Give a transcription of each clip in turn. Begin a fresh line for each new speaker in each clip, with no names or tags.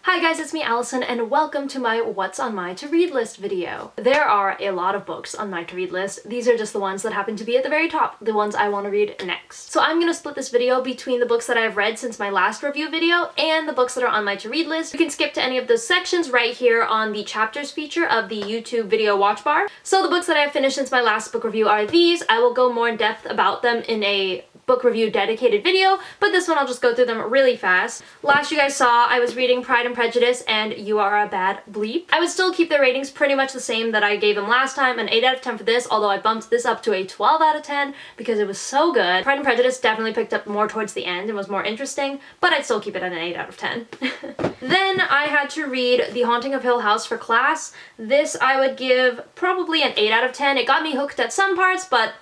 Hi guys, it's me Alison and welcome to my What's on my to-read list video. There are a lot of books on my to-read list. These are just the ones that happen to be at the very top, the ones I want to read next. So I'm going to split this video between the books that I've read since my last review video and the books that are on my to-read list. You can skip to any of those sections right here on the chapters feature of the YouTube video watch bar. So the books that I've finished since my last book review are these. I will go more in depth about them in a book review dedicated video, but this one I'll just go through them really fast. Last you guys saw, I was reading Pride and Prejudice and You Are a Bad Bleep. I would still keep the ratings pretty much the same that I gave them last time, an 8 out of 10 for this, although I bumped this up to a 12 out of 10 because it was so good. Pride and Prejudice definitely picked up more towards the end and was more interesting, but I'd still keep it at an 8 out of 10. Then I had to read The Haunting of Hill House for class. This I would give probably an 8 out of 10. It got me hooked at some parts, but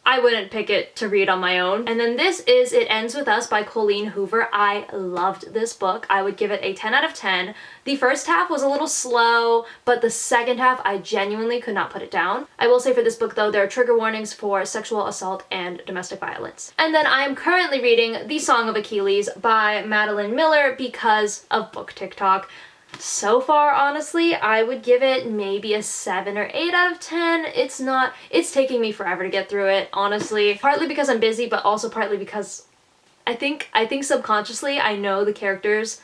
I wouldn't pick it to read on my own. And then this is It Ends With Us by Colleen Hoover. I loved this book. I would give it a 10 out of 10. The first half was a little slow, but the second half I genuinely could not put it down. I will say for this book though, there are trigger warnings for sexual assault and domestic violence. And then I am currently reading The Song of Achilles by Madeline Miller because of book TikTok. So far, honestly, I would give it maybe a 7 or 8 out of 10. It's taking me forever to get through it, honestly. Partly because I'm busy, but also partly because I think subconsciously I know the characters,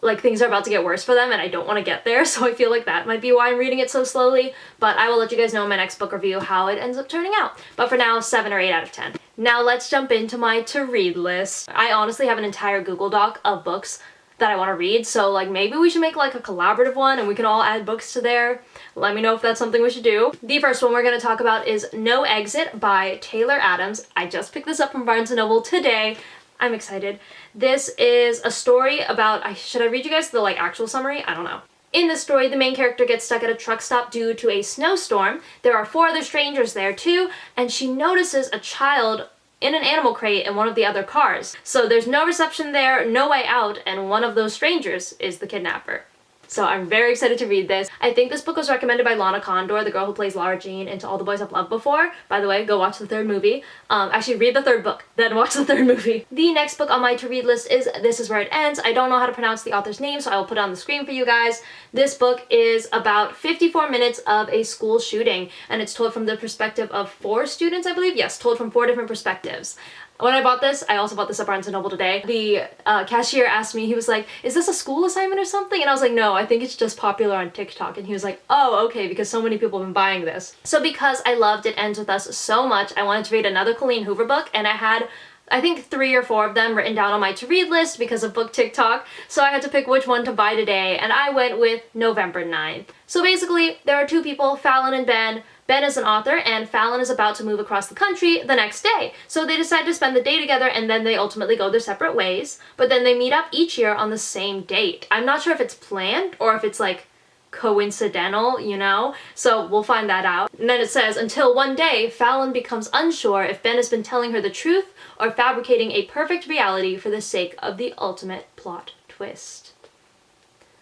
like things are about to get worse for them and I don't want to get there, so I feel like that might be why I'm reading it so slowly, but I will let you guys know in my next book review how it ends up turning out. But for now, 7 or 8 out of 10. Now let's jump into my to-read list. I honestly have an entire Google Doc of books that I want to read, so like maybe we should make like a collaborative one and we can all add books to there. Let me know if that's something we should do. The first one we're going to talk about is No Exit by Taylor Adams. I just picked this up from Barnes & Noble today. I'm excited. This is a story about, should I read you guys the like actual summary? I don't know. In this story, the main character gets stuck at a truck stop due to a snowstorm. There are 4 other strangers there too, and she notices a child in an animal crate in one of the other cars. So there's no reception there, no way out, and one of those strangers is the kidnapper. So I'm very excited to read this. I think this book was recommended by Lana Condor, the girl who plays Lara Jean in To All the Boys I've Loved Before. By the way, go watch the 3rd movie. Actually, read the 3rd book, then watch the 3rd movie. The next book on my to-read list is This Is Where It Ends. I don't know how to pronounce the author's name, so I will put it on the screen for you guys. This book is about 54 minutes of a school shooting, and it's told from the perspective of 4 students, I believe. Yes, told from 4 different perspectives. When I bought this, I also bought this at Barnes & Noble today, the cashier asked me, he was like, is this a school assignment or something? And I was like, no, I think it's just popular on TikTok. And he was like, oh, okay, because so many people have been buying this. So because I loved It Ends With Us so much, I wanted to read another Colleen Hoover book, and I had, I think 3 or 4 of them written down on my to-read list because of book TikTok, so I had to pick which one to buy today, and I went with November 9th. So basically, there are 2 people, Fallon and Ben. Ben is an author, and Fallon is about to move across the country the next day. So they decide to spend the day together, and then they ultimately go their separate ways. But then they meet up each year on the same date. I'm not sure if it's planned, or if it's like coincidental, you know? So we'll find that out. And then it says, until one day, Fallon becomes unsure if Ben has been telling her the truth or fabricating a perfect reality for the sake of the ultimate plot twist.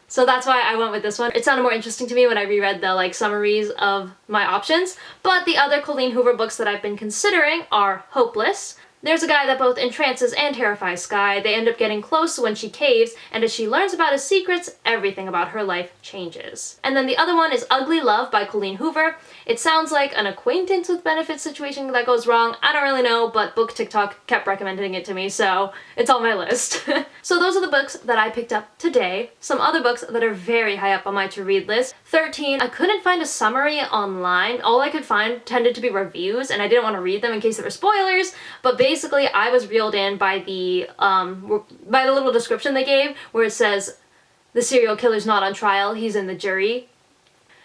So that's why I went with this one. It sounded more interesting to me when I reread the like summaries of my options. But the other Colleen Hoover books that I've been considering are Hopeless. There's a guy that both entrances and terrifies Skye. They end up getting close when she caves, and as she learns about his secrets, everything about her life changes. And then the other one is Ugly Love by Colleen Hoover. It sounds like an acquaintance with benefits situation that goes wrong. I don't really know, but book TikTok kept recommending it to me, so it's on my list. So those are the books that I picked up today. Some other books that are very high up on my to-read list. 13, I couldn't find a summary online. All I could find tended to be reviews, and I didn't want to read them in case there were spoilers, but basically I was reeled in by the little description they gave where it says, the serial killer's not on trial, he's in the jury.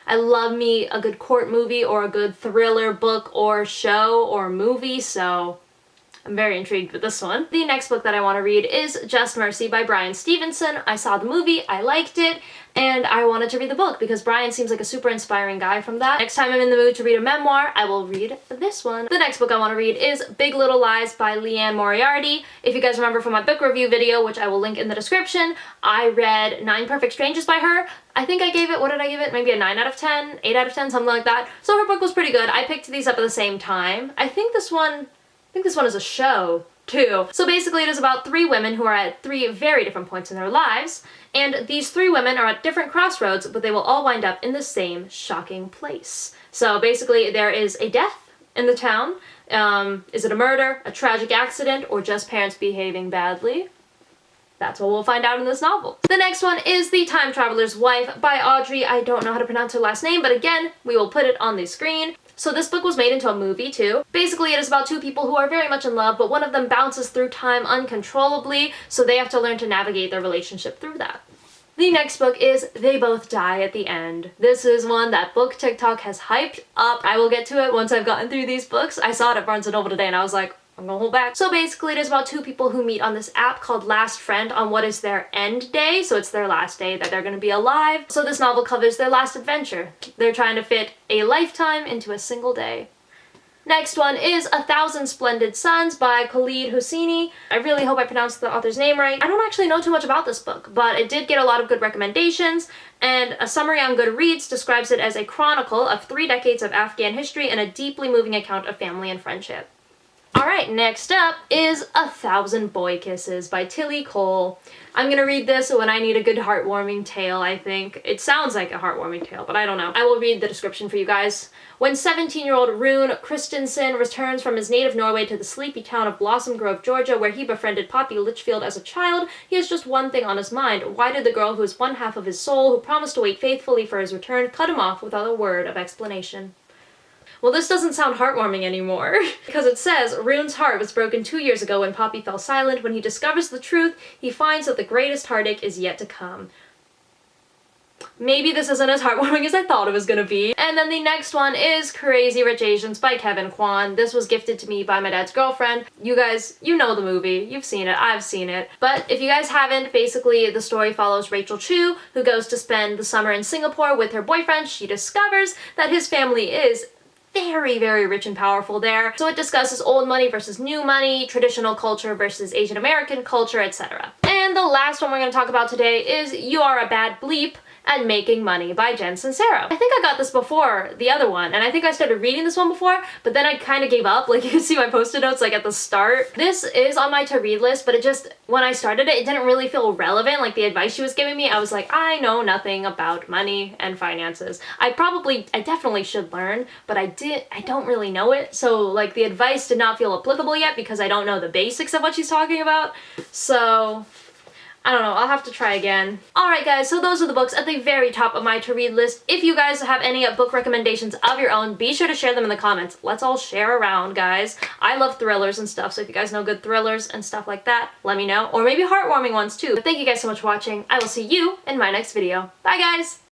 I love me a good court movie or a good thriller book or show or movie, so I'm very intrigued with this one. The next book that I want to read is Just Mercy by Bryan Stevenson. I saw the movie, I liked it, and I wanted to read the book because Bryan seems like a super inspiring guy from that. Next time I'm in the mood to read a memoir, I will read this one. The next book I want to read is Big Little Lies by Liane Moriarty. If you guys remember from my book review video, which I will link in the description, I read 9 Perfect Strangers by her. I think I gave it, what did I give it? Maybe a 9 out of 10, 8 out of 10, something like that. So her book was pretty good. I picked these up at the same time. I think this one is a show. 2. So basically it is about 3 women who are at 3 very different points in their lives, and these 3 women are at different crossroads, but they will all wind up in the same shocking place. So basically there is a death in the town. Is it a murder, a tragic accident, or just parents behaving badly? That's what we'll find out in this novel. The next one is The Time Traveler's Wife by Audrey. I don't know how to pronounce her last name, but again, we will put it on the screen. So this book was made into a movie too. Basically it is about 2 people who are very much in love, but one of them bounces through time uncontrollably, so they have to learn to navigate their relationship through that. The next book is They Both Die at the End. This is one that book TikTok has hyped up. I will get to it once I've gotten through these books. I saw it at Barnes & Noble today and I was like, I'm gonna hold back. So basically it is about 2 people who meet on this app called Last Friend on what is their end day, so it's their last day that they're gonna be alive. So this novel covers their last adventure. They're trying to fit a lifetime into a single day. Next one is 1,000 Splendid Suns by Khaled Hosseini. I really hope I pronounced the author's name right. I don't actually know too much about this book, but it did get a lot of good recommendations, and a summary on Goodreads describes it as a chronicle of 3 decades of Afghan history and a deeply moving account of family and friendship. Alright, next up is 1,000 Boy Kisses by Tillie Cole. I'm gonna read this when I need a good heartwarming tale, I think. It sounds like a heartwarming tale, but I don't know. I will read the description for you guys. When 17-year-old Rune Christensen returns from his native Norway to the sleepy town of Blossom Grove, Georgia, where he befriended Poppy Litchfield as a child, he has just one thing on his mind. Why did the girl who is one half of his soul, who promised to wait faithfully for his return, cut him off without a word of explanation? Well, this doesn't sound heartwarming anymore, because it says, Rune's heart was broken 2 years ago when Poppy fell silent. When he discovers the truth, he finds that the greatest heartache is yet to come. Maybe this isn't as heartwarming as I thought it was gonna be. And then the next one is Crazy Rich Asians by Kwan. This was gifted to me by my dad's girlfriend. You guys, you know the movie. You've seen it. I've seen it. But if you guys haven't, basically the story follows Rachel Chu, who goes to spend the summer in Singapore with her boyfriend. She discovers that his family is very, very rich and powerful there. So it discusses old money versus new money, traditional culture versus Asian American culture, etc. And the last one we're going to talk about today is You Are a Bad Bleep and Making Money by Jen Sincero. I think I got this before the other one, and I think I started reading this one before, but then I kind of gave up. Like, you can see my post-it notes like at the start. This is on my to-read list, but it just, when I started it, it didn't really feel relevant. Like, the advice she was giving me, I was like, I know nothing about money and finances. I definitely should learn, but I don't really know it. So, like, the advice did not feel applicable yet because I don't know the basics of what she's talking about. So I don't know, I'll have to try again. Alright guys, so those are the books at the very top of my to-read list. If you guys have any book recommendations of your own, be sure to share them in the comments. Let's all share around, guys. I love thrillers and stuff, so if you guys know good thrillers and stuff like that, let me know. Or maybe heartwarming ones too. But thank you guys so much for watching. I will see you in my next video. Bye guys!